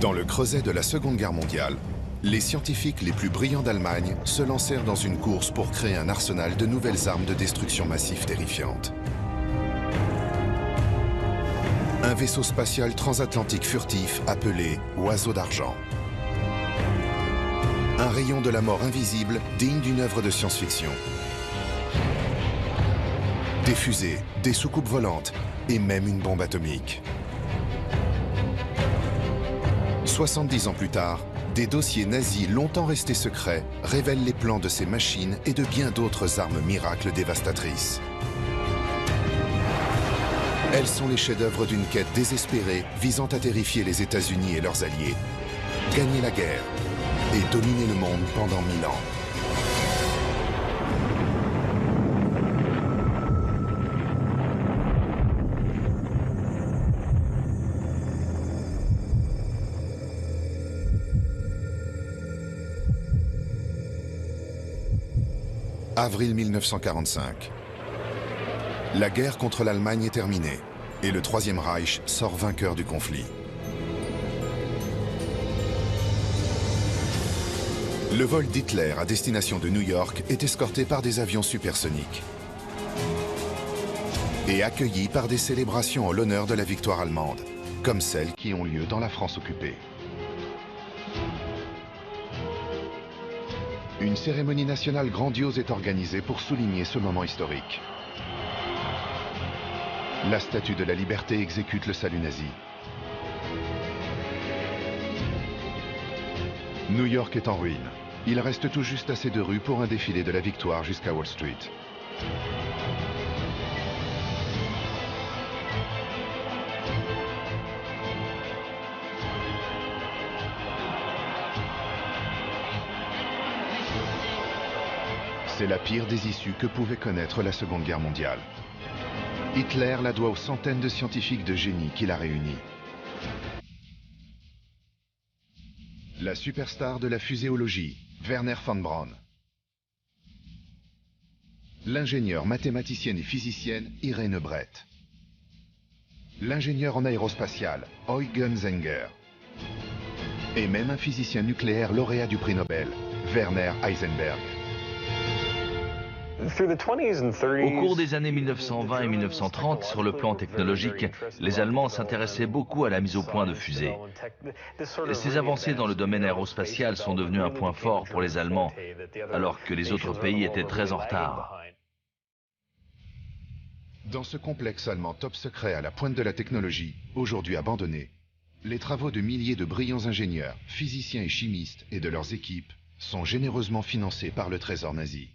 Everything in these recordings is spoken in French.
Dans le creuset de la Seconde Guerre mondiale, les scientifiques les plus brillants d'Allemagne se lancèrent dans une course pour créer un arsenal de nouvelles armes de destruction massive terrifiantes. Un vaisseau spatial transatlantique furtif appelé Oiseau d'argent. Un rayon de la mort invisible digne d'une œuvre de science-fiction. Des fusées, des soucoupes volantes et même une bombe atomique. 70 ans plus tard, des dossiers nazis longtemps restés secrets révèlent les plans de ces machines et de bien d'autres armes miracles dévastatrices. Elles sont les chefs-d'œuvre d'une quête désespérée visant à terrifier les États-Unis et leurs alliés, gagner la guerre et dominer le monde pendant 1000 ans. Avril 1945. La guerre contre l'Allemagne est terminée et le Troisième Reich sort vainqueur du conflit. Le vol d'Hitler à destination de New York est escorté par des avions supersoniques et accueilli par des célébrations en l'honneur de la victoire allemande, comme celles qui ont lieu dans la France occupée. Une cérémonie nationale grandiose est organisée pour souligner ce moment historique. La Statue de la Liberté exécute le salut nazi. New York est en ruine. Il reste tout juste assez de rues pour un défilé de la victoire jusqu'à Wall Street. C'est la pire des issues que pouvait connaître la Seconde Guerre mondiale. Hitler la doit aux centaines de scientifiques de génie qu'il a réunis. La superstar de la fuséologie, Werner von Braun. L'ingénieure mathématicienne et physicienne, Irene Brett. L'ingénieur en aérospatial, Eugen Zenger. Et même un physicien nucléaire lauréat du prix Nobel, Werner Heisenberg. Au cours des années 1920 et 1930, sur le plan technologique, les Allemands s'intéressaient beaucoup à la mise au point de fusées. Ces avancées dans le domaine aérospatial sont devenues un point fort pour les Allemands, alors que les autres pays étaient très en retard. Dans ce complexe allemand top secret à la pointe de la technologie, aujourd'hui abandonné, les travaux de milliers de brillants ingénieurs, physiciens et chimistes et de leurs équipes sont généreusement financés par le trésor nazi.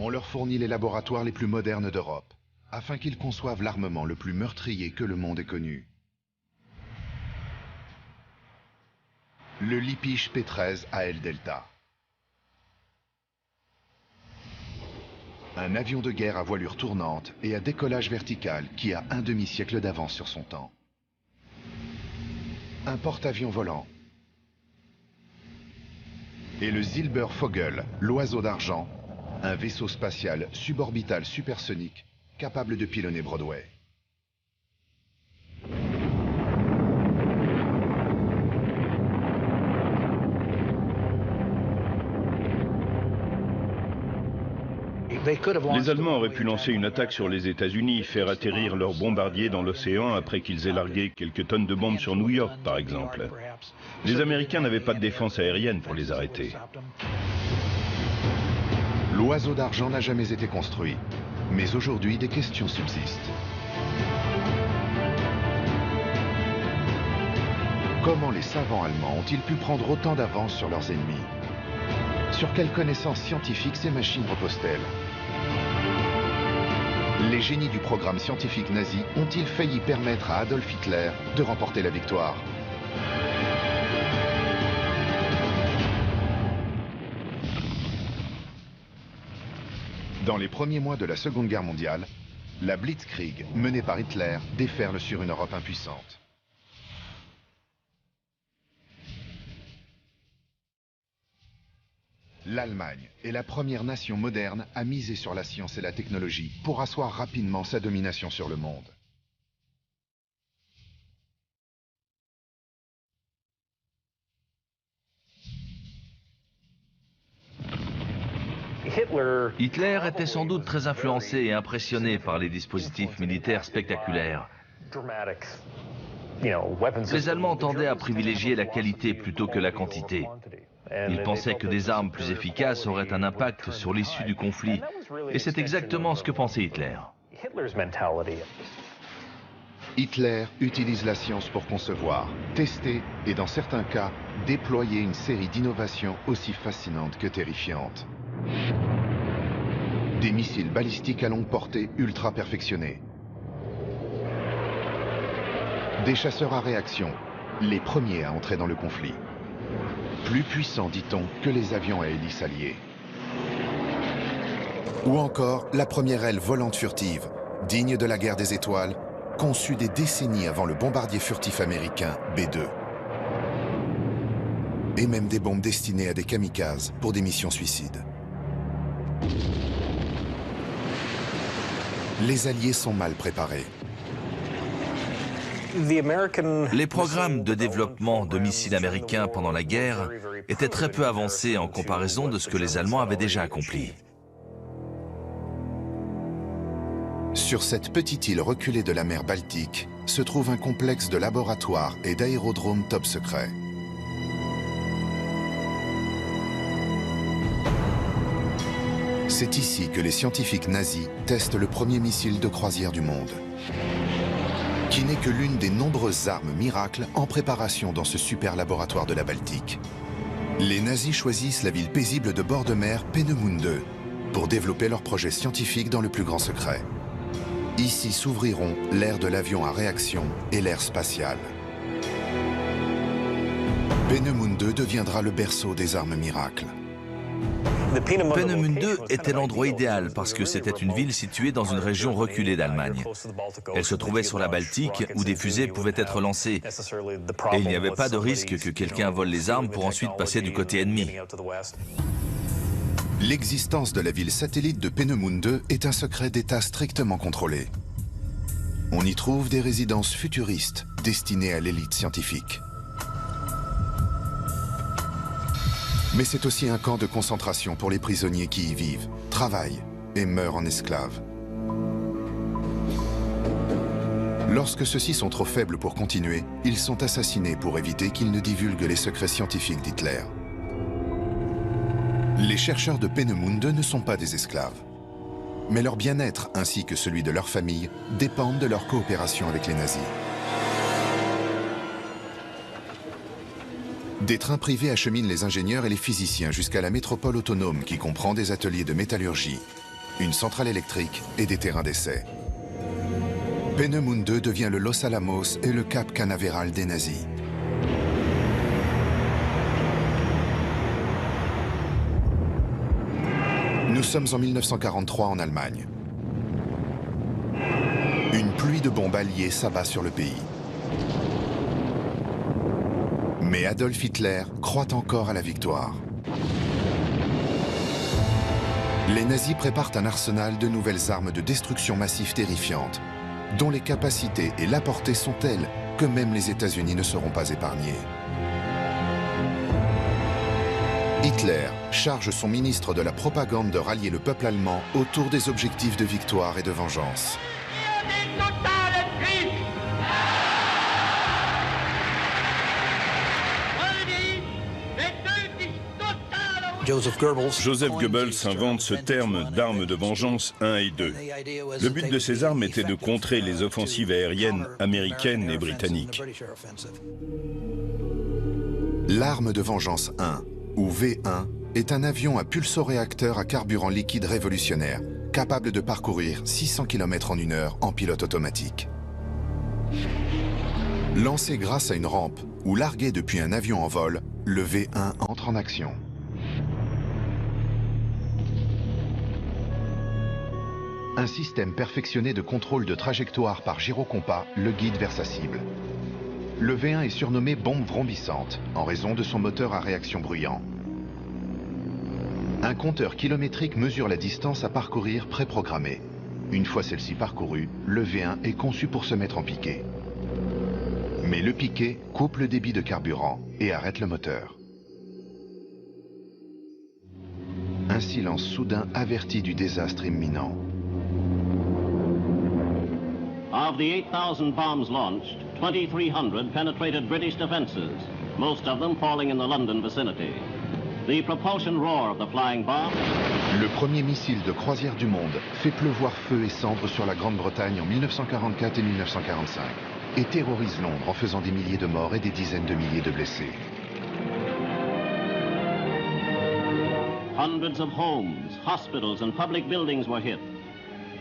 On leur fournit les laboratoires les plus modernes d'Europe, afin qu'ils conçoivent l'armement le plus meurtrier que le monde ait connu. Le Lippisch P-13 AL Delta. Un avion de guerre à voilure tournante et à décollage vertical qui a un demi-siècle d'avance sur son temps. Un porte-avions volant. Et le Silbervogel, l'oiseau d'argent, un vaisseau spatial suborbital supersonique capable de pilonner Broadway. Les Allemands auraient pu lancer une attaque sur les États-Unis, faire atterrir leurs bombardiers dans l'océan après qu'ils aient largué quelques tonnes de bombes sur New York, par exemple. Les Américains n'avaient pas de défense aérienne pour les arrêter. L'oiseau d'argent n'a jamais été construit, mais aujourd'hui des questions subsistent. Comment les savants allemands ont-ils pu prendre autant d'avance sur leurs ennemis? Sur quelles connaissances scientifiques ces machines reposent-elles? Les génies du programme scientifique nazi ont-ils failli permettre à Adolf Hitler de remporter la victoire? Dans les premiers mois de la Seconde Guerre mondiale, la Blitzkrieg, menée par Hitler, déferle sur une Europe impuissante. L'Allemagne est la première nation moderne à miser sur la science et la technologie pour asseoir rapidement sa domination sur le monde. Hitler était sans doute très influencé et impressionné par les dispositifs militaires spectaculaires. Les Allemands tendaient à privilégier la qualité plutôt que la quantité. Ils pensaient que des armes plus efficaces auraient un impact sur l'issue du conflit. Et c'est exactement ce que pensait Hitler. Hitler utilise la science pour concevoir, tester et dans certains cas, déployer une série d'innovations aussi fascinantes que terrifiantes. Des missiles balistiques à longue portée ultra perfectionnés. Des chasseurs à réaction, les premiers à entrer dans le conflit. Plus puissants, dit-on, que les avions à hélice alliés. Ou encore la première aile volante furtive, digne de la guerre des étoiles, conçue des décennies avant le bombardier furtif américain B-2. Et même des bombes destinées à des kamikazes pour des missions suicides. Les Alliés sont mal préparés. Les programmes de développement de missiles américains pendant la guerre étaient très peu avancés en comparaison de ce que les Allemands avaient déjà accompli. Sur cette petite île reculée de la mer Baltique se trouve un complexe de laboratoires et d'aérodromes top secrets. C'est ici que les scientifiques nazis testent le premier missile de croisière du monde, qui n'est que l'une des nombreuses armes miracles en préparation dans ce super laboratoire de la Baltique. Les nazis choisissent la ville paisible de bord de mer Peenemünde pour développer leur projet scientifique dans le plus grand secret. Ici s'ouvriront l'ère de l'avion à réaction et l'ère spatiale. Peenemünde deviendra le berceau des armes miracles. Peenemünde était l'endroit idéal parce que c'était une ville située dans une région reculée d'Allemagne. Elle se trouvait sur la Baltique où des fusées pouvaient être lancées. Et il n'y avait pas de risque que quelqu'un vole les armes pour ensuite passer du côté ennemi. L'existence de la ville satellite de Peenemünde est un secret d'État strictement contrôlé. On y trouve des résidences futuristes destinées à l'élite scientifique. Mais c'est aussi un camp de concentration pour les prisonniers qui y vivent, travaillent et meurent en esclaves. Lorsque ceux-ci sont trop faibles pour continuer, ils sont assassinés pour éviter qu'ils ne divulguent les secrets scientifiques d'Hitler. Les chercheurs de Peenemünde ne sont pas des esclaves. Mais leur bien-être ainsi que celui de leur famille dépendent de leur coopération avec les nazis. Des trains privés acheminent les ingénieurs et les physiciens jusqu'à la métropole autonome qui comprend des ateliers de métallurgie, une centrale électrique et des terrains d'essai. Peenemünde devient le Los Alamos et le Cap Canaveral des nazis. Nous sommes en 1943 en Allemagne. Une pluie de bombes alliées s'abat sur le pays. Mais Adolf Hitler croit encore à la victoire. Les nazis préparent un arsenal de nouvelles armes de destruction massive terrifiantes, dont les capacités et la portée sont telles que même les États-Unis ne seront pas épargnés. Hitler charge son ministre de la propagande de rallier le peuple allemand autour des objectifs de victoire et de vengeance. Joseph Goebbels invente ce terme d'armes de vengeance 1 et 2. Le but de ces armes était de contrer les offensives aériennes américaines et britanniques. L'arme de vengeance 1, ou V1, est un avion à pulsoréacteur à carburant liquide révolutionnaire, capable de parcourir 600 km en 1 heure en pilote automatique. Lancé grâce à une rampe ou largué depuis un avion en vol, le V1 entre en action. Un système perfectionné de contrôle de trajectoire par gyrocompas le guide vers sa cible. Le V1 est surnommé bombe vrombissante en raison de son moteur à réaction bruyant. Un compteur kilométrique mesure la distance à parcourir préprogrammée. Une fois celle-ci parcourue, le V1 est conçu pour se mettre en piqué. Mais le piqué coupe le débit de carburant et arrête le moteur. Un silence soudain avertit du désastre imminent. Of the 8,000 bombs launched, 2,300 penetrated British defenses, most of them falling in the London vicinity. The propulsion roar of the flying bomb. Le premier missile de croisière du monde fait pleuvoir feu et cendres sur la Grande-Bretagne en 1944 et 1945 et terrorise Londres en faisant des milliers de morts et des dizaines de milliers de blessés. Hundreds of homes, hospitals and public buildings were hit.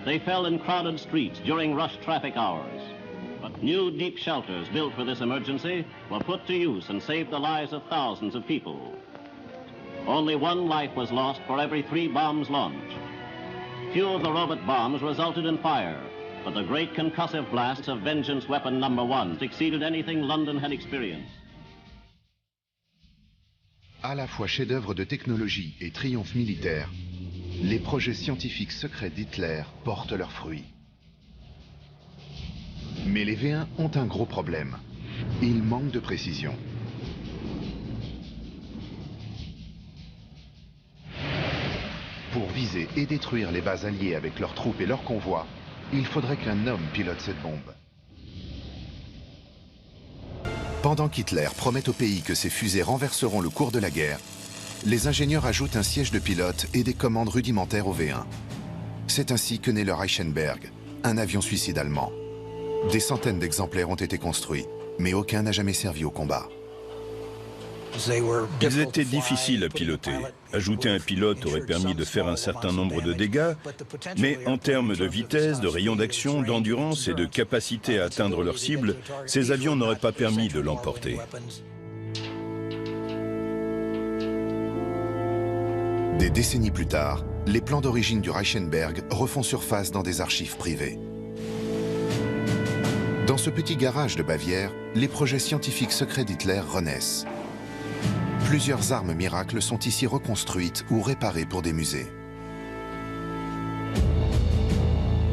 They fell in crowded streets during rush traffic hours. But new deep shelters built for this emergency were put to use and saved the lives of thousands of people. Only one life was lost for every 3 bombs launched. Few of the robot bombs resulted in fire, but the great concussive blasts of Vengeance Weapon No. 1 exceeded anything London had experienced. À la fois chef-d'œuvre de technologie et triomphe militaire, les projets scientifiques secrets d'Hitler portent leurs fruits. Mais les V1 ont un gros problème. Ils manquent de précision. Pour viser et détruire les bases alliées avec leurs troupes et leurs convois, il faudrait qu'un homme pilote cette bombe. Pendant qu'Hitler promet au pays que ses fusées renverseront le cours de la guerre, les ingénieurs ajoutent un siège de pilote et des commandes rudimentaires au V1. C'est ainsi que naît le Reichenberg, un avion suicide allemand. Des centaines d'exemplaires ont été construits, mais aucun n'a jamais servi au combat. Ils étaient difficiles à piloter. Ajouter un pilote aurait permis de faire un certain nombre de dégâts, mais en termes de vitesse, de rayon d'action, d'endurance et de capacité à atteindre leur cible, ces avions n'auraient pas permis de l'emporter. Des décennies plus tard, les plans d'origine du Reichenberg refont surface dans des archives privées. Dans ce petit garage de Bavière, les projets scientifiques secrets d'Hitler renaissent. Plusieurs armes miracles sont ici reconstruites ou réparées pour des musées.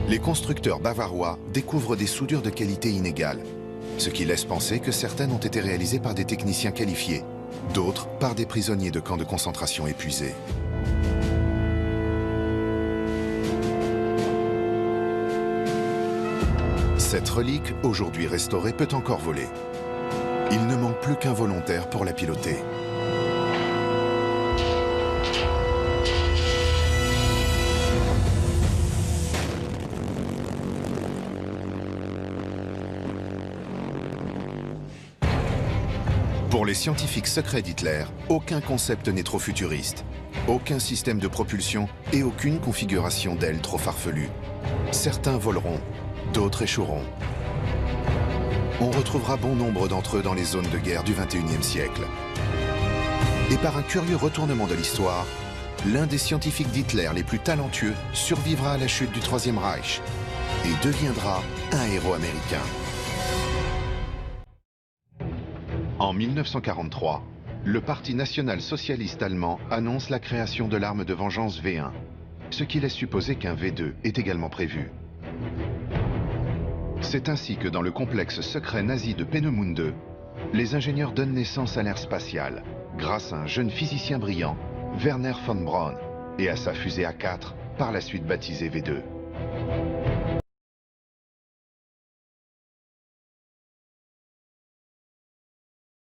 Les constructeurs bavarois découvrent des soudures de qualité inégale, ce qui laisse penser que certaines ont été réalisées par des techniciens qualifiés, d'autres par des prisonniers de camps de concentration épuisés. Cette relique, aujourd'hui restaurée, peut encore voler. Il ne manque plus qu'un volontaire pour la piloter. Pour les scientifiques secrets d'Hitler, aucun concept n'est trop futuriste, aucun système de propulsion et aucune configuration d'aile trop farfelue. Certains voleront, d'autres échoueront. On retrouvera bon nombre d'entre eux dans les zones de guerre du XXIe siècle. Et par un curieux retournement de l'histoire, l'un des scientifiques d'Hitler les plus talentueux survivra à la chute du Troisième Reich et deviendra un héros américain. En 1943, le Parti national-socialiste allemand annonce la création de l'arme de vengeance V1, ce qui laisse supposer qu'un V2 est également prévu. C'est ainsi que dans le complexe secret nazi de Peenemünde, les ingénieurs donnent naissance à l'ère spatiale, grâce à un jeune physicien brillant, Werner von Braun, et à sa fusée A4, par la suite baptisée V2.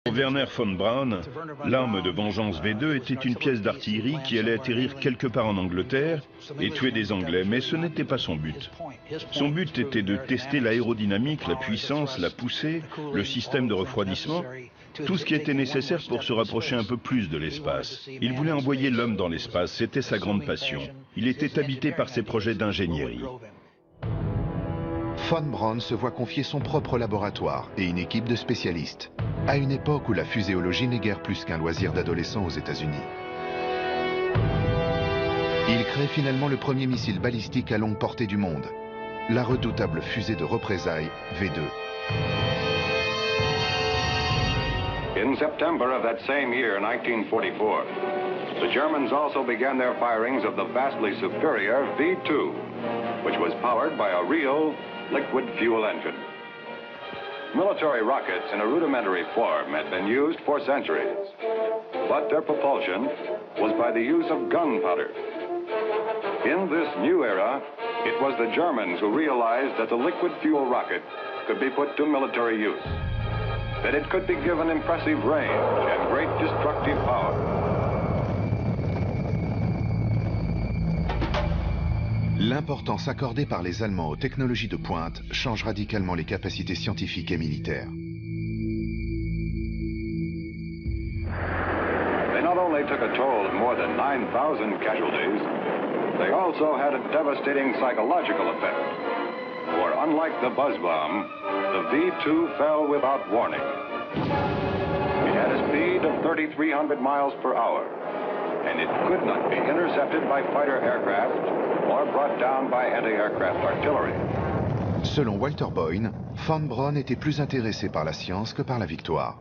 Pour Werner von Braun, l'arme de vengeance V2 était une pièce d'artillerie qui allait atterrir quelque part en Angleterre et tuer des Anglais, mais ce n'était pas son but. Son but était de tester l'aérodynamique, la puissance, la poussée, le système de refroidissement, tout ce qui était nécessaire pour se rapprocher un peu plus de l'espace. Il voulait envoyer l'homme dans l'espace, c'était sa grande passion. Il était habité par ses projets d'ingénierie. Von Braun se voit confier son propre laboratoire et une équipe de spécialistes, à une époque où la fuséologie n'est guère plus qu'un loisir d'adolescents aux États-Unis. Il crée finalement le premier missile balistique à longue portée du monde, la redoutable fusée de représailles V2. In September of that same year, 1944, the Germans also began their firings of the vastly superior V2, which was powered by a real liquid fuel engine. Military rockets in a rudimentary form had been used for centuries. but their propulsion was by the use of gunpowder. In this new era, it was the Germans who realized that the liquid fuel rocket could be put to military use, that it could be given impressive range and great destructive power. L'importance accordée par les Allemands aux technologies de pointe change radicalement les capacités scientifiques et militaires. They not only took a toll of more than 9,000 casualties, they also had a devastating psychological effect. For unlike the buzz bomb, the V-2 fell without warning. It had a speed of 3,300 miles per hour, and it could not be intercepted by fighter aircraft or brought down by anti-aircraft artillery. Selon Walter Boyne, von Braun était plus intéressé par la science que par la victoire.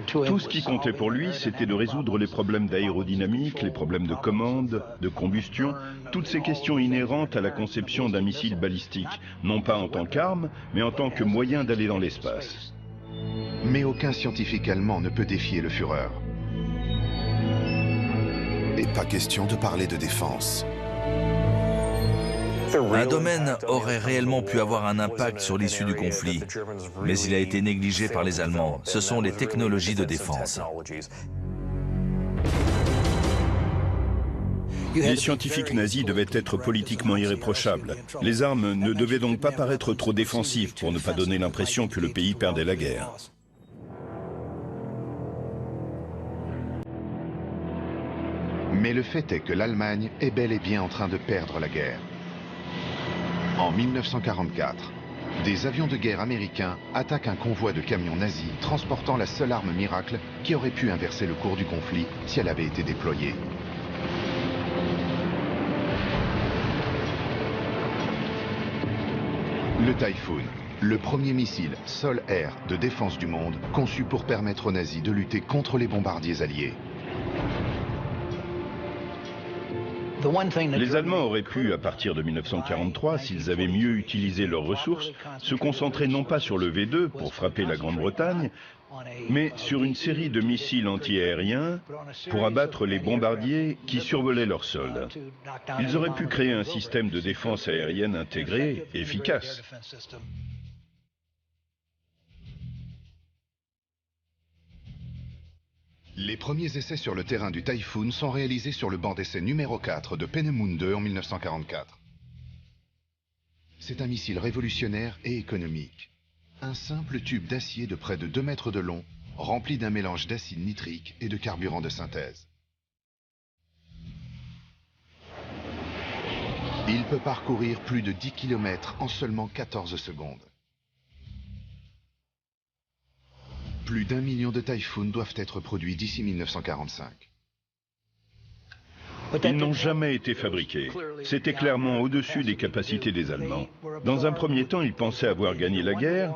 Tout ce qui comptait pour lui, c'était de résoudre les problèmes d'aérodynamique, les problèmes de commande, de combustion, toutes ces questions inhérentes à la conception d'un missile balistique, non pas en tant qu'arme, mais en tant que moyen d'aller dans l'espace. Mais aucun scientifique allemand ne peut défier le Führer. Et pas question de parler de défense. Un domaine aurait réellement pu avoir un impact sur l'issue du conflit, mais il a été négligé par les Allemands. Ce sont les technologies de défense. Les scientifiques nazis devaient être politiquement irréprochables. Les armes ne devaient donc pas paraître trop défensives pour ne pas donner l'impression que le pays perdait la guerre. Mais le fait est que l'Allemagne est bel et bien en train de perdre la guerre. En 1944, des avions de guerre américains attaquent un convoi de camions nazis transportant la seule arme miracle qui aurait pu inverser le cours du conflit si elle avait été déployée. Le Typhoon, le premier missile sol-air de défense du monde conçu pour permettre aux nazis de lutter contre les bombardiers alliés. Les Allemands auraient pu, à partir de 1943, s'ils avaient mieux utilisé leurs ressources, se concentrer non pas sur le V2 pour frapper la Grande-Bretagne, mais sur une série de missiles antiaériens pour abattre les bombardiers qui survolaient leur sol. Ils auraient pu créer un système de défense aérienne intégré et efficace. Les premiers essais sur le terrain du Typhoon sont réalisés sur le banc d'essai numéro 4 de Peenemünde en 1944. C'est un missile révolutionnaire et économique. Un simple tube d'acier de près de 2 mètres de long, rempli d'un mélange d'acide nitrique et de carburant de synthèse. Il peut parcourir plus de 10 km en seulement 14 secondes. Plus d'1 million de Typhoon doivent être produits d'ici 1945. Ils n'ont jamais été fabriqués. C'était clairement au-dessus des capacités des Allemands. Dans un premier temps, ils pensaient avoir gagné la guerre,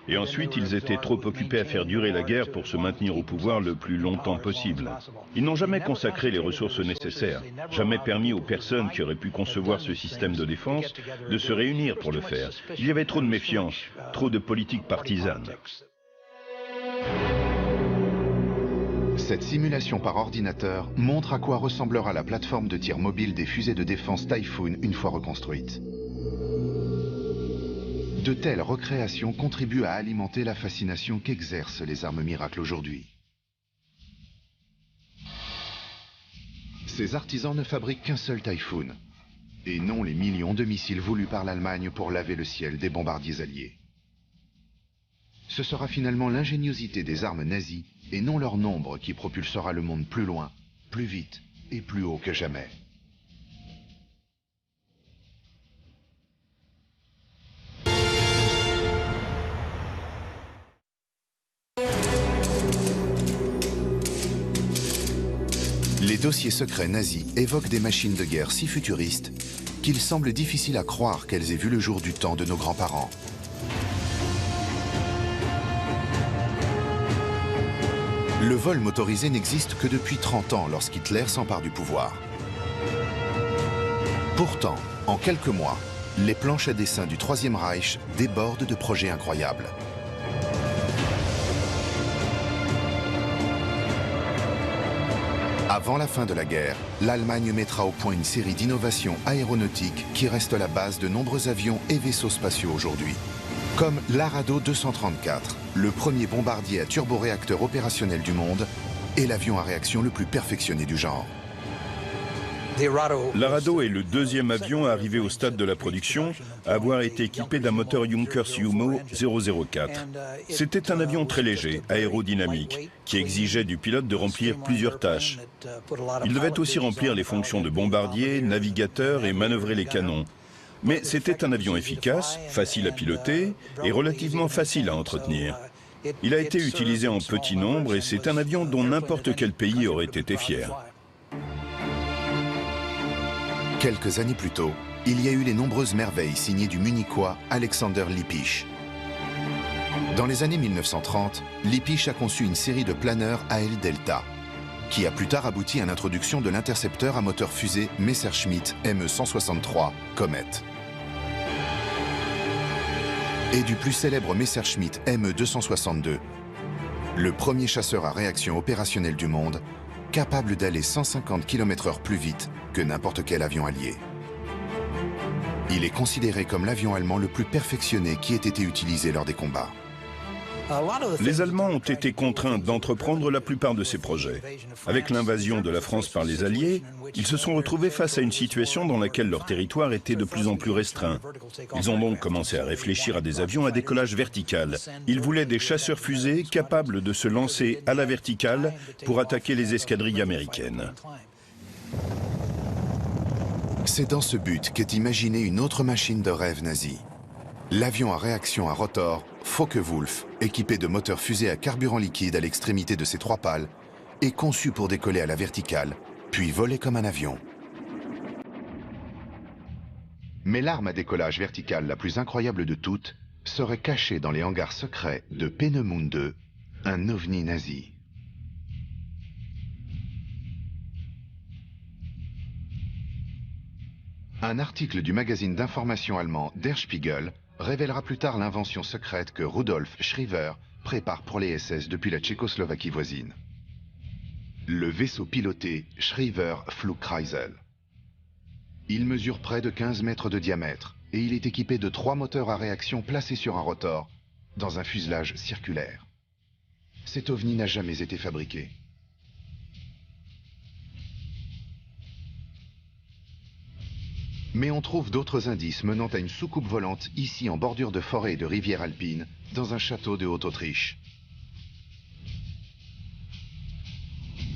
et ensuite ils étaient trop occupés à faire durer la guerre pour se maintenir au pouvoir le plus longtemps possible. Ils n'ont jamais consacré les ressources nécessaires, jamais permis aux personnes qui auraient pu concevoir ce système de défense de se réunir pour le faire. Il y avait trop de méfiance, trop de politique partisane. Cette simulation par ordinateur montre à quoi ressemblera la plateforme de tir mobile des fusées de défense Typhoon une fois reconstruite. De telles recréations contribuent à alimenter la fascination qu'exercent les armes miracles aujourd'hui. Ces artisans ne fabriquent qu'un seul Typhoon, et non les millions de missiles voulus par l'Allemagne pour laver le ciel des bombardiers alliés. Ce sera finalement l'ingéniosité des armes nazies et non leur nombre qui propulsera le monde plus loin, plus vite et plus haut que jamais. Les dossiers secrets nazis évoquent des machines de guerre si futuristes qu'il semble difficile à croire qu'elles aient vu le jour du temps de nos grands-parents. Le vol motorisé n'existe que depuis 30 ans lorsqu'Hitler s'empare du pouvoir. Pourtant, en quelques mois, les planches à dessin du Troisième Reich débordent de projets incroyables. Avant la fin de la guerre, l'Allemagne mettra au point une série d'innovations aéronautiques qui restent la base de nombreux avions et vaisseaux spatiaux aujourd'hui. Comme l'Arado 234, le premier bombardier à turboréacteur opérationnel du monde et l'avion à réaction le plus perfectionné du genre. L'Arado est le deuxième avion à arriver au stade de la production à avoir été équipé d'un moteur Junkers Jumo 004. C'était un avion très léger, aérodynamique, qui exigeait du pilote de remplir plusieurs tâches. Il devait aussi remplir les fonctions de bombardier, navigateur et manœuvrer les canons. Mais c'était un avion efficace, facile à piloter et relativement facile à entretenir. Il a été utilisé en petit nombre et c'est un avion dont n'importe quel pays aurait été fier. Quelques années plus tôt, il y a eu les nombreuses merveilles signées du Munichois Alexander Lippisch. Dans les années 1930, Lippisch a conçu une série de planeurs AL Delta, qui a plus tard abouti à l'introduction de l'intercepteur à moteur fusée Messerschmitt Me-163 Comet. Et du plus célèbre Messerschmitt Me-262, le premier chasseur à réaction opérationnelle du monde, capable d'aller 150 km/h plus vite que n'importe quel avion allié. Il est considéré comme l'avion allemand le plus perfectionné qui ait été utilisé lors des combats. Les Allemands ont été contraints d'entreprendre la plupart de ces projets. Avec l'invasion de la France par les Alliés, ils se sont retrouvés face à une situation dans laquelle leur territoire était de plus en plus restreint. Ils ont donc commencé à réfléchir à des avions à décollage vertical. Ils voulaient des chasseurs-fusées capables de se lancer à la verticale pour attaquer les escadrilles américaines. C'est dans ce but qu'est imaginée une autre machine de rêve nazie. L'avion à réaction à rotor Focke-Wulf, équipé de moteurs fusées à carburant liquide à l'extrémité de ses trois pales, est conçu pour décoller à la verticale, puis voler comme un avion. Mais l'arme à décollage vertical la plus incroyable de toutes serait cachée dans les hangars secrets de Peenemünde, un ovni nazi. Un article du magazine d'information allemand Der Spiegel révélera plus tard l'invention secrète que Rudolf Schriever prépare pour les SS depuis la Tchécoslovaquie voisine. Le vaisseau piloté Schriever Flugkreisel. Il mesure près de 15 mètres de diamètre et il est équipé de 3 moteurs à réaction placés sur un rotor dans un fuselage circulaire. Cet ovni n'a jamais été fabriqué. Mais on trouve d'autres indices menant à une soucoupe volante ici en bordure de forêt et de rivière alpine, dans un château de Haute-Autriche.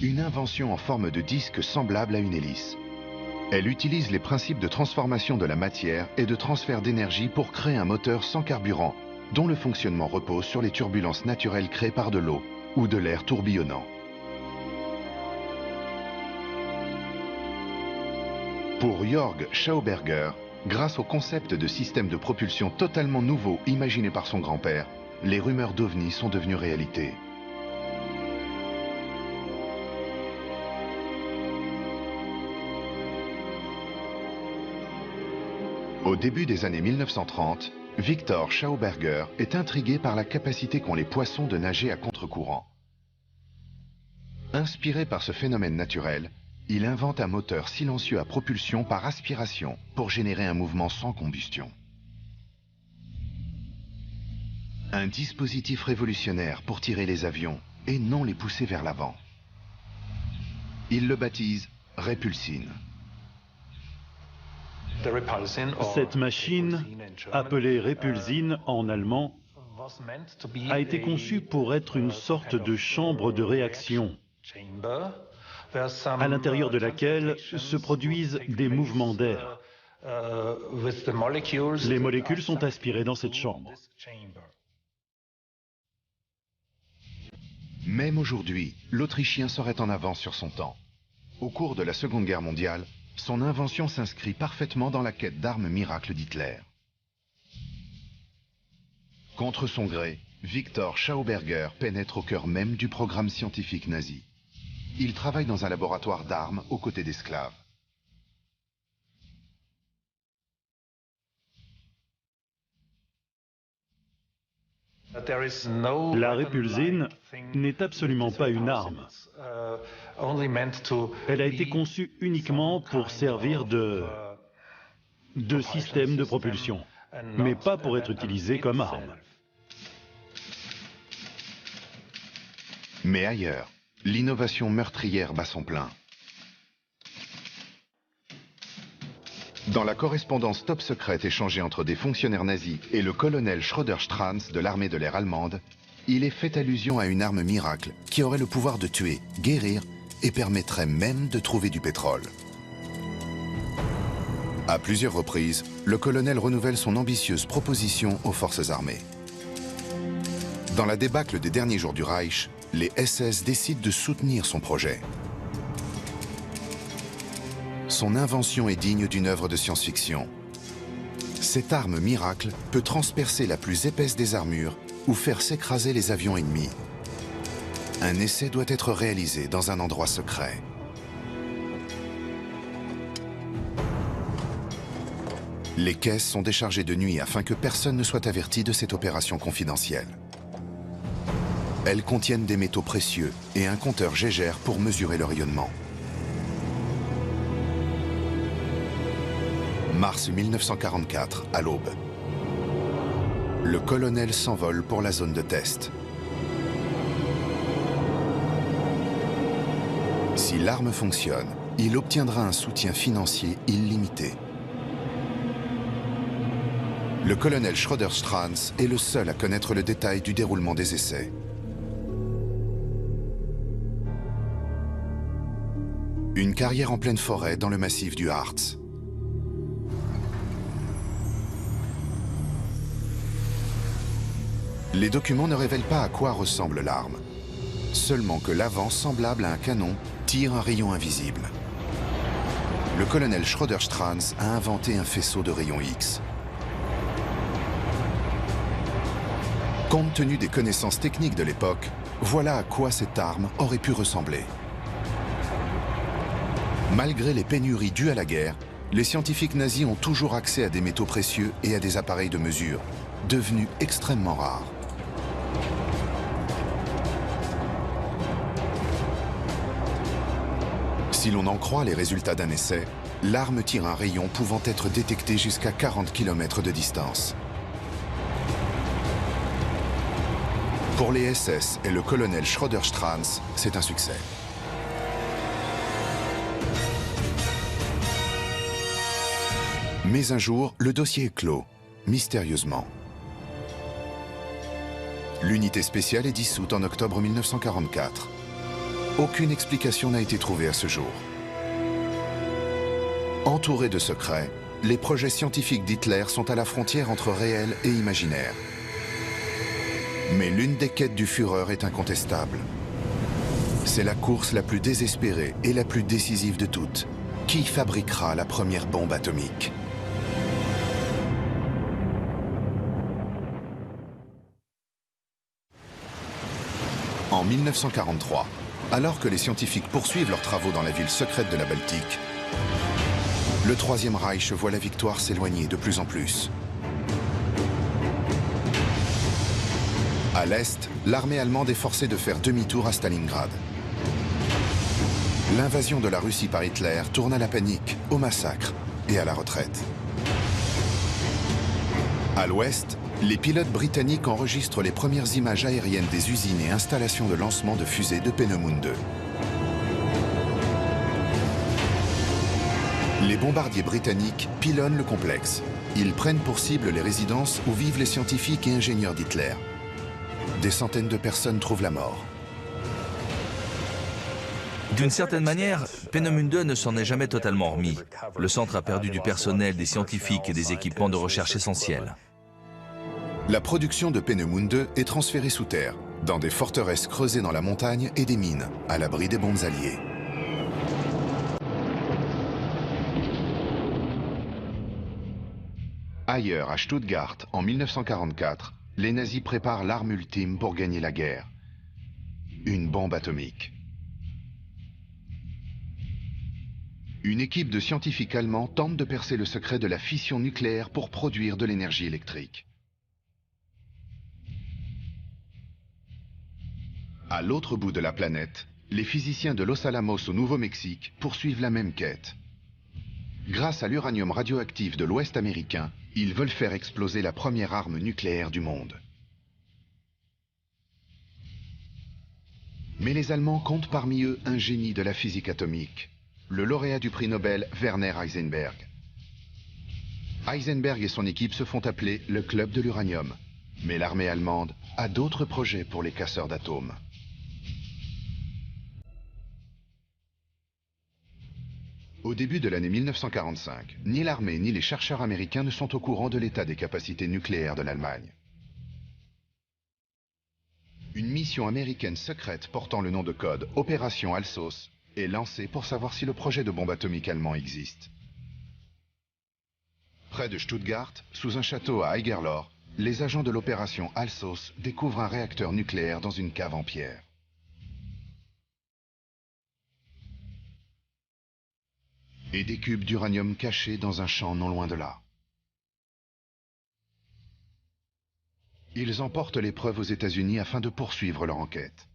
Une invention en forme de disque semblable à une hélice. Elle utilise les principes de transformation de la matière et de transfert d'énergie pour créer un moteur sans carburant, dont le fonctionnement repose sur les turbulences naturelles créées par de l'eau ou de l'air tourbillonnant. Pour Jörg Schauberger, grâce au concept de système de propulsion totalement nouveau imaginé par son grand-père, les rumeurs d'ovnis sont devenues réalité. Au début des années 1930, Victor Schauberger est intrigué par la capacité qu'ont les poissons de nager à contre-courant. Inspiré par ce phénomène naturel, il invente un moteur silencieux à propulsion par aspiration pour générer un mouvement sans combustion. Un dispositif révolutionnaire pour tirer les avions et non les pousser vers l'avant. Il le baptise Repulsine. Cette machine, appelée Repulsine en allemand, a été conçue pour être une sorte de chambre de réaction, à l'intérieur de laquelle se produisent des mouvements d'air. Les molécules sont aspirées dans cette chambre. Même aujourd'hui, l'Autrichien serait en avance sur son temps. Au cours de la Seconde Guerre mondiale, son invention s'inscrit parfaitement dans la quête d'armes miracles d'Hitler. Contre son gré, Victor Schauberger pénètre au cœur même du programme scientifique nazi. Il travaille dans un laboratoire d'armes aux côtés d'esclaves. La répulsine n'est absolument pas une arme. Elle a été conçue uniquement pour servir de système de propulsion, mais pas pour être utilisée comme arme. Mais ailleurs, l'innovation meurtrière bat son plein. Dans la correspondance top secrète échangée entre des fonctionnaires nazis et le colonel Schröder-Strans de l'armée de l'air allemande, il est fait allusion à une arme miracle qui aurait le pouvoir de tuer, guérir et permettrait même de trouver du pétrole. À plusieurs reprises, le colonel renouvelle son ambitieuse proposition aux forces armées. Dans la débâcle des derniers jours du Reich, les SS décident de soutenir son projet. Son invention est digne d'une œuvre de science-fiction. Cette arme miracle peut transpercer la plus épaisse des armures ou faire s'écraser les avions ennemis. Un essai doit être réalisé dans un endroit secret. Les caisses sont déchargées de nuit afin que personne ne soit averti de cette opération confidentielle. Elles contiennent des métaux précieux et un compteur Geiger pour mesurer le rayonnement. Mars 1944, à l'aube. Le colonel s'envole pour la zone de test. Si l'arme fonctionne, il obtiendra un soutien financier illimité. Le colonel Schröder-Strans est le seul à connaître le détail du déroulement des essais. Une carrière en pleine forêt dans le massif du Harz. Les documents ne révèlent pas à quoi ressemble l'arme, seulement que l'avant, semblable à un canon, tire un rayon invisible. Le colonel Schröder-Strans a inventé un faisceau de rayons X. Compte tenu des connaissances techniques de l'époque, voilà à quoi cette arme aurait pu ressembler. Malgré les pénuries dues à la guerre, les scientifiques nazis ont toujours accès à des métaux précieux et à des appareils de mesure, devenus extrêmement rares. Si l'on en croit les résultats d'un essai, l'arme tire un rayon pouvant être détecté jusqu'à 40 km de distance. Pour les SS et le colonel Schröder-Strans, c'est un succès. Mais un jour, le dossier est clos, mystérieusement. L'unité spéciale est dissoute en octobre 1944. Aucune explication n'a été trouvée à ce jour. Entourés de secrets, les projets scientifiques d'Hitler sont à la frontière entre réel et imaginaire. Mais l'une des quêtes du Führer est incontestable. C'est la course la plus désespérée et la plus décisive de toutes. Qui fabriquera la première bombe atomique ? En 1943, alors que les scientifiques poursuivent leurs travaux dans la ville secrète de la Baltique, le Troisième Reich voit la victoire s'éloigner de plus en plus. À l'Est, l'armée allemande est forcée de faire demi-tour à Stalingrad. L'invasion de la Russie par Hitler tourne à la panique, au massacre et à la retraite. À l'Ouest, les pilotes britanniques enregistrent les premières images aériennes des usines et installations de lancement de fusées de Peenemünde. Les bombardiers britanniques pilonnent le complexe. Ils prennent pour cible les résidences où vivent les scientifiques et ingénieurs d'Hitler. Des centaines de personnes trouvent la mort. D'une certaine manière, Peenemünde ne s'en est jamais totalement remis. Le centre a perdu du personnel, des scientifiques et des équipements de recherche essentiels. La production de Peenemünde est transférée sous terre, dans des forteresses creusées dans la montagne et des mines, à l'abri des bombes alliées. Ailleurs, à Stuttgart, en 1944, les nazis préparent l'arme ultime pour gagner la guerre. Une bombe atomique. Une équipe de scientifiques allemands tente de percer le secret de la fission nucléaire pour produire de l'énergie électrique. À l'autre bout de la planète, les physiciens de Los Alamos au Nouveau-Mexique poursuivent la même quête. Grâce à l'uranium radioactif de l'Ouest américain, ils veulent faire exploser la première arme nucléaire du monde. Mais les Allemands comptent parmi eux un génie de la physique atomique, le lauréat du prix Nobel Werner Heisenberg. Heisenberg et son équipe se font appeler le Club de l'uranium. Mais l'armée allemande a d'autres projets pour les casseurs d'atomes. Au début de l'année 1945, ni l'armée ni les chercheurs américains ne sont au courant de l'état des capacités nucléaires de l'Allemagne. Une mission américaine secrète portant le nom de code Opération Alsos est lancée pour savoir si le projet de bombe atomique allemand existe. Près de Stuttgart, sous un château à Eigerloh, les agents de l'opération Alsos découvrent un réacteur nucléaire dans une cave en pierre. Et des cubes d'uranium cachés dans un champ non loin de là. Ils emportent les preuves aux États-Unis afin de poursuivre leur enquête.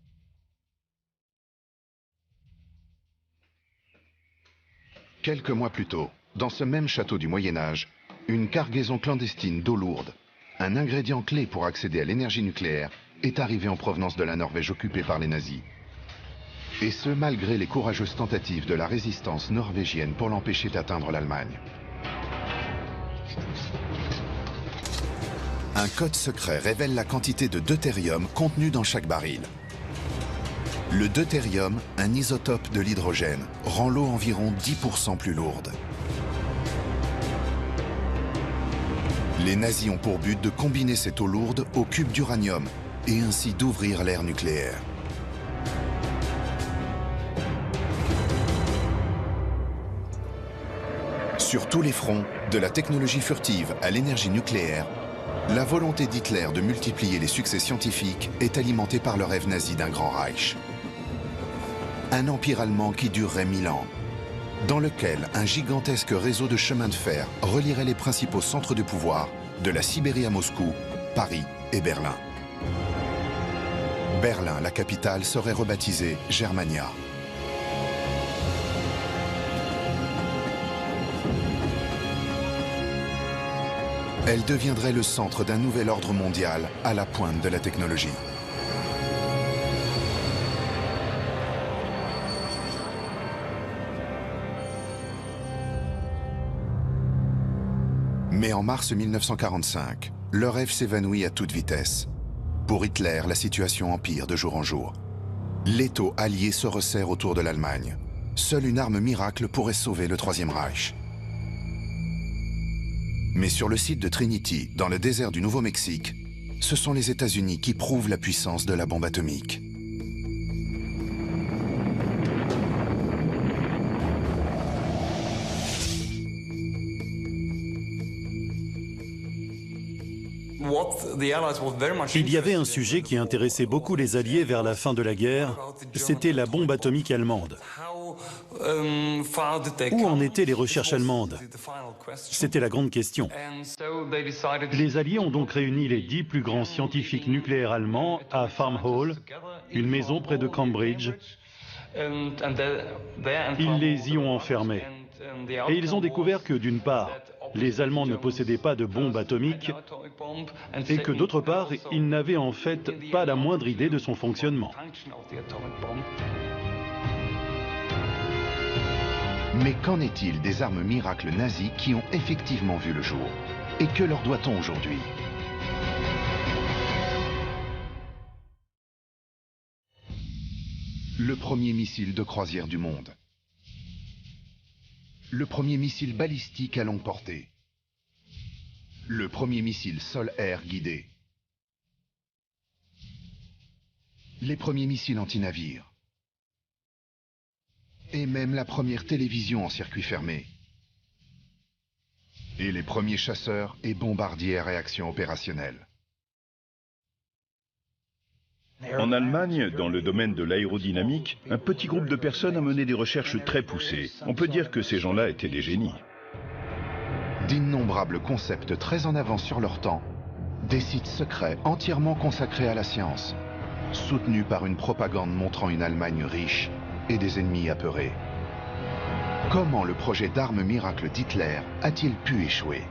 Quelques mois plus tôt, dans ce même château du Moyen-Âge, une cargaison clandestine d'eau lourde, un ingrédient clé pour accéder à l'énergie nucléaire, est arrivée en provenance de la Norvège occupée par les nazis. Et ce, malgré les courageuses tentatives de la résistance norvégienne pour l'empêcher d'atteindre l'Allemagne. Un code secret révèle la quantité de deutérium contenu dans chaque baril. Le deutérium, un isotope de l'hydrogène, rend l'eau environ 10% plus lourde. Les nazis ont pour but de combiner cette eau lourde au cube d'uranium et ainsi d'ouvrir l'ère nucléaire. Sur tous les fronts, de la technologie furtive à l'énergie nucléaire, la volonté d'Hitler de multiplier les succès scientifiques est alimentée par le rêve nazi d'un grand Reich. Un empire allemand qui durerait 1000 ans, dans lequel un gigantesque réseau de chemins de fer relierait les principaux centres de pouvoir de la Sibérie à Moscou, Paris et Berlin. Berlin, la capitale, serait rebaptisée Germania. Elle deviendrait le centre d'un nouvel ordre mondial à la pointe de la technologie. Mais en mars 1945, le rêve s'évanouit à toute vitesse. Pour Hitler, la situation empire de jour en jour. L'étau allié se resserre autour de l'Allemagne. Seule une arme miracle pourrait sauver le Troisième Reich. Mais sur le site de Trinity, dans le désert du Nouveau-Mexique, ce sont les États-Unis qui prouvent la puissance de la bombe atomique. Il y avait un sujet qui intéressait beaucoup les Alliés vers la fin de la guerre, c'était la bombe atomique allemande. Où en étaient les recherches allemandes? C'était la grande question. Les Alliés ont donc réuni les 10 plus grands scientifiques nucléaires allemands à Farm Hall, une maison près de Cambridge. Ils les y ont enfermés. Et ils ont découvert que, d'une part, les Allemands ne possédaient pas de bombe atomique et que, d'autre part, ils n'avaient en fait pas la moindre idée de son fonctionnement. Mais qu'en est-il des armes miracles nazies qui ont effectivement vu le jour? Et que leur doit-on aujourd'hui? Le premier missile de croisière du monde. Le premier missile balistique à longue portée. Le premier missile sol-air guidé. Les premiers missiles anti-navires. Et même la première télévision en circuit fermé. Et les premiers chasseurs et bombardiers à réaction opérationnelle. En Allemagne, dans le domaine de l'aérodynamique, un petit groupe de personnes a mené des recherches très poussées. On peut dire que ces gens-là étaient des génies. D'innombrables concepts très en avance sur leur temps, des sites secrets entièrement consacrés à la science, soutenu par une propagande montrant une Allemagne riche et des ennemis apeurés. Comment le projet d'armes miracles d'Hitler a-t-il pu échouer?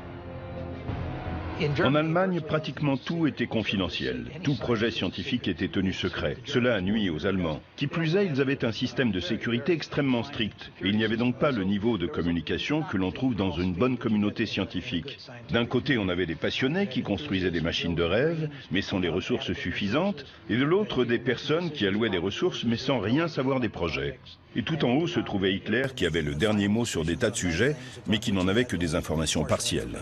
En Allemagne, pratiquement tout était confidentiel. Tout projet scientifique était tenu secret. Cela a nui aux Allemands. Qui plus est, ils avaient un système de sécurité extrêmement strict. Et il n'y avait donc pas le niveau de communication que l'on trouve dans une bonne communauté scientifique. D'un côté, on avait des passionnés qui construisaient des machines de rêve, mais sans les ressources suffisantes, et de l'autre, des personnes qui allouaient des ressources, mais sans rien savoir des projets. Et tout en haut se trouvait Hitler, qui avait le dernier mot sur des tas de sujets, mais qui n'en avait que des informations partielles.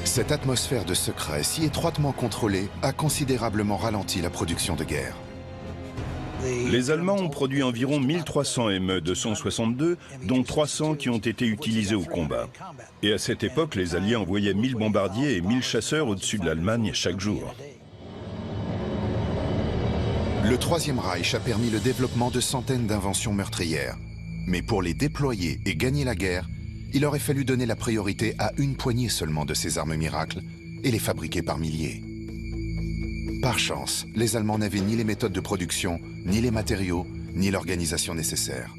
Cette atmosphère de secret si étroitement contrôlée a considérablement ralenti la production de guerre. Les Allemands ont produit environ 1300 ME-262, dont 300 qui ont été utilisés au combat. Et à cette époque, les Alliés envoyaient 1000 bombardiers et 1000 chasseurs au-dessus de l'Allemagne chaque jour. Le Troisième Reich a permis le développement de centaines d'inventions meurtrières. Mais pour les déployer et gagner la guerre, il aurait fallu donner la priorité à une poignée seulement de ces armes miracles et les fabriquer par milliers. Par chance, les Allemands n'avaient ni les méthodes de production, ni les matériaux, ni l'organisation nécessaire.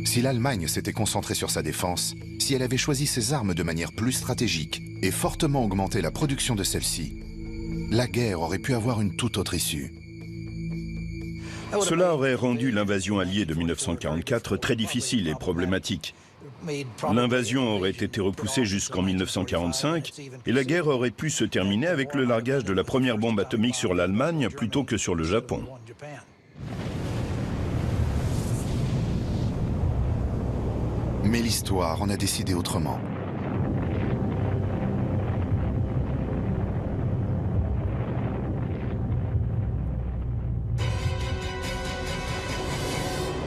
Si l'Allemagne s'était concentrée sur sa défense, si elle avait choisi ses armes de manière plus stratégique et fortement augmenté la production de celles-ci, la guerre aurait pu avoir une toute autre issue. Cela aurait rendu l'invasion alliée de 1944 très difficile et problématique. L'invasion aurait été repoussée jusqu'en 1945 et la guerre aurait pu se terminer avec le largage de la première bombe atomique sur l'Allemagne plutôt que sur le Japon. Mais l'histoire en a décidé autrement.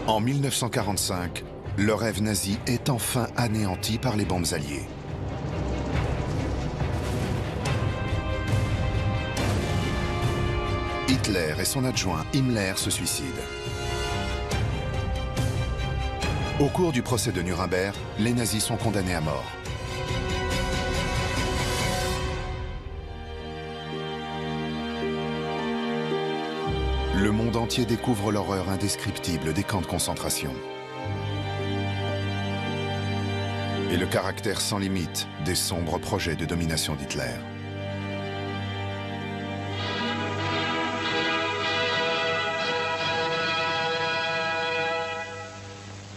En 1945, le rêve nazi est enfin anéanti par les bombes alliées. Hitler et son adjoint Himmler se suicident. Au cours du procès de Nuremberg, les nazis sont condamnés à mort. Le monde entier découvre l'horreur indescriptible des camps de concentration. Et le caractère sans limite des sombres projets de domination d'Hitler.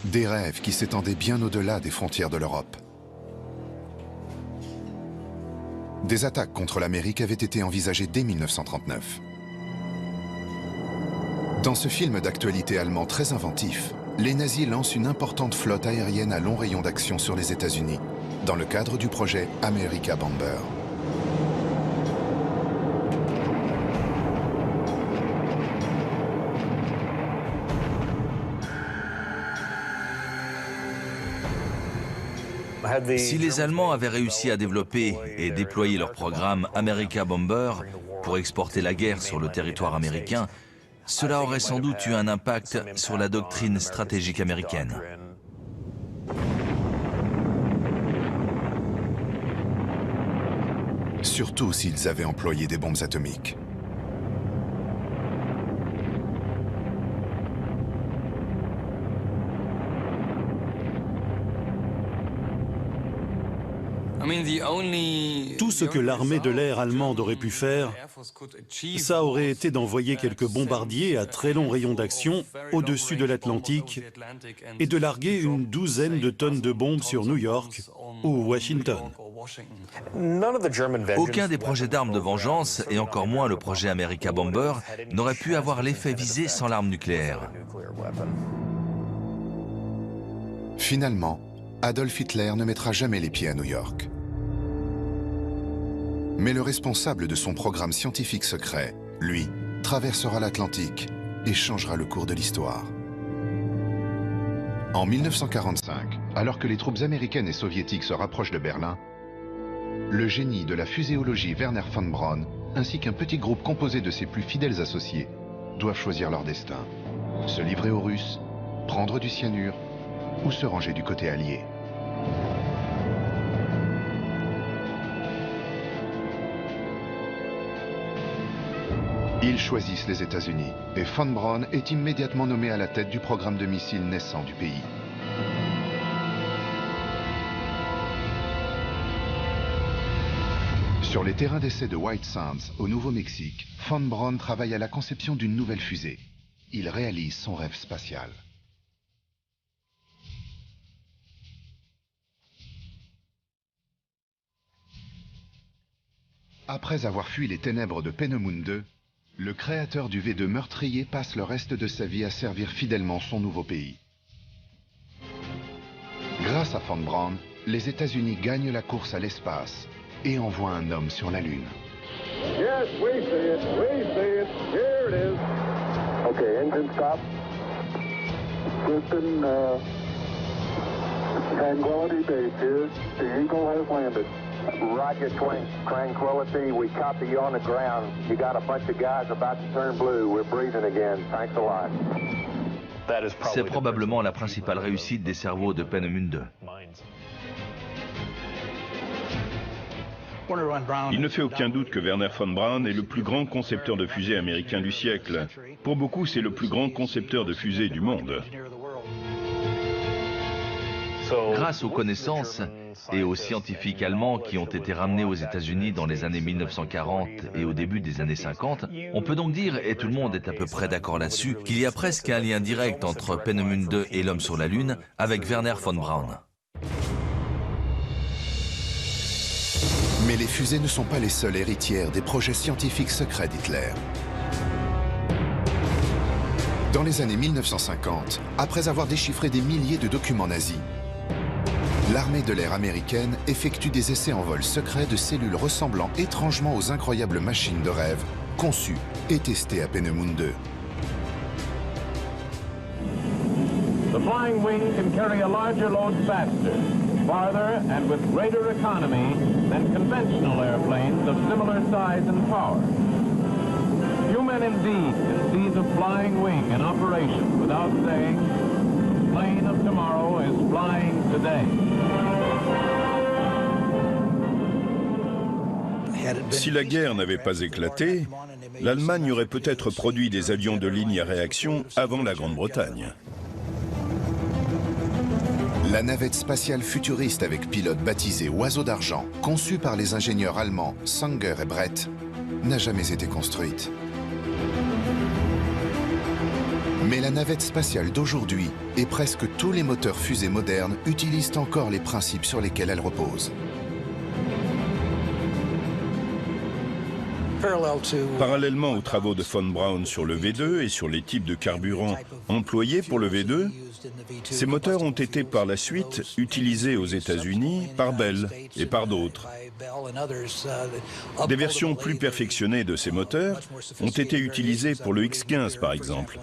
Des rêves qui s'étendaient bien au-delà des frontières de l'Europe. Des attaques contre l'Amérique avaient été envisagées dès 1939. Dans ce film d'actualité allemand très inventif, les nazis lancent une importante flotte aérienne à long rayon d'action sur les États-Unis, dans le cadre du projet America Bomber. Si les Allemands avaient réussi à développer et déployer leur programme America Bomber pour exporter la guerre sur le territoire américain, cela aurait sans doute eu un impact sur la doctrine stratégique américaine. Surtout s'ils avaient employé des bombes atomiques. Tout ce que l'armée de l'air allemande aurait pu faire, ça aurait été d'envoyer quelques bombardiers à très long rayon d'action au-dessus de l'Atlantique et de larguer une douzaine de tonnes de bombes sur New York ou Washington. Aucun des projets d'armes de vengeance, et encore moins le projet America Bomber, n'aurait pu avoir l'effet visé sans l'arme nucléaire. Finalement, Adolf Hitler ne mettra jamais les pieds à New York. Mais le responsable de son programme scientifique secret, lui, traversera l'Atlantique et changera le cours de l'histoire. En 1945, alors que les troupes américaines et soviétiques se rapprochent de Berlin, le génie de la fuséologie Wernher von Braun, ainsi qu'un petit groupe composé de ses plus fidèles associés, doivent choisir leur destin. Se livrer aux Russes, prendre du cyanure ou se ranger du côté allié. Ils choisissent les États-Unis et von Braun est immédiatement nommé à la tête du programme de missiles naissant du pays. Sur les terrains d'essai de White Sands, au Nouveau-Mexique, von Braun travaille à la conception d'une nouvelle fusée. Il réalise son rêve spatial. Après avoir fui les ténèbres de Peenemünde, le créateur du V2 meurtrier passe le reste de sa vie à servir fidèlement son nouveau pays. Grâce à von Braun, les États-Unis gagnent la course à l'espace et envoient un homme sur la Lune. Yes, we see it. We see it. Here it is. Okay, engine stop. Houston, Tranquility Base here. The Eagle has landed. Roger, Tranquility. We copy you on the ground. You got a bunch of guys about to turn blue. We're breathing again. Thanks a lot. C'est probablement la principale réussite des cerveaux de Peenemünde. Il ne fait aucun doute que Wernher von Braun est le plus grand concepteur de fusées américain du siècle. Pour beaucoup, c'est le plus grand concepteur de fusées du monde. Grâce aux connaissances et aux scientifiques allemands qui ont été ramenés aux États-Unis dans les années 1940 et au début des années 50, on peut donc dire, et tout le monde est à peu près d'accord là-dessus, qu'il y a presque un lien direct entre Peenemünde et l'homme sur la Lune avec Wernher von Braun. Mais les fusées ne sont pas les seules héritières des projets scientifiques secrets d'Hitler. Dans les années 1950, après avoir déchiffré des milliers de documents nazis, l'armée de l'air américaine effectue des essais en vol secret de cellules ressemblant étrangement aux incroyables machines de rêve conçues et testées à Peenemünde. The flying wing can carry a larger load faster, farther and with greater economy than conventional airplanes of similar size and power. Few men indeed can see the flying wing in operation without saying, the plane of tomorrow is flying today. Si la guerre n'avait pas éclaté, l'Allemagne aurait peut-être produit des avions de ligne à réaction avant la Grande-Bretagne. La navette spatiale futuriste avec pilote baptisée Oiseau d'argent, conçue par les ingénieurs allemands Sanger et Brett, n'a jamais été construite. Mais la navette spatiale d'aujourd'hui et presque tous les moteurs fusées modernes utilisent encore les principes sur lesquels elle repose. Parallèlement aux travaux de von Braun sur le V2 et sur les types de carburant employés pour le V2, ces moteurs ont été par la suite utilisés aux États-Unis par Bell et par d'autres. Des versions plus perfectionnées de ces moteurs ont été utilisées pour le X-15 par exemple.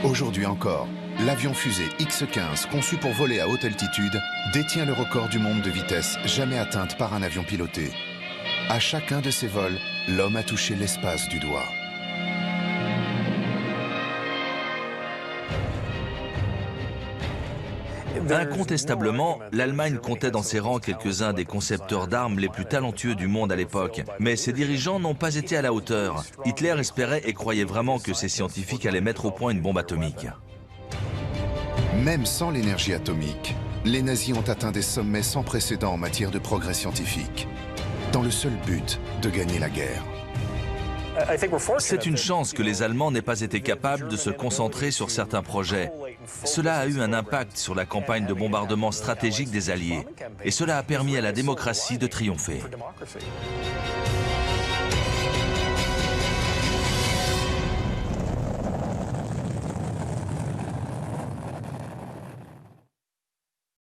Aujourd'hui encore, l'avion fusée X-15 conçu pour voler à haute altitude détient le record du monde de vitesse jamais atteinte par un avion piloté. À chacun de ces vols, l'homme a touché l'espace du doigt. Incontestablement, l'Allemagne comptait dans ses rangs quelques-uns des concepteurs d'armes les plus talentueux du monde à l'époque. Mais ses dirigeants n'ont pas été à la hauteur. Hitler espérait et croyait vraiment que ses scientifiques allaient mettre au point une bombe atomique. Même sans l'énergie atomique, les nazis ont atteint des sommets sans précédent en matière de progrès scientifique, dans le seul but de gagner la guerre. C'est une chance que les Allemands n'aient pas été capables de se concentrer sur certains projets. Cela a eu un impact sur la campagne de bombardement stratégique des Alliés, et cela a permis à la démocratie de triompher.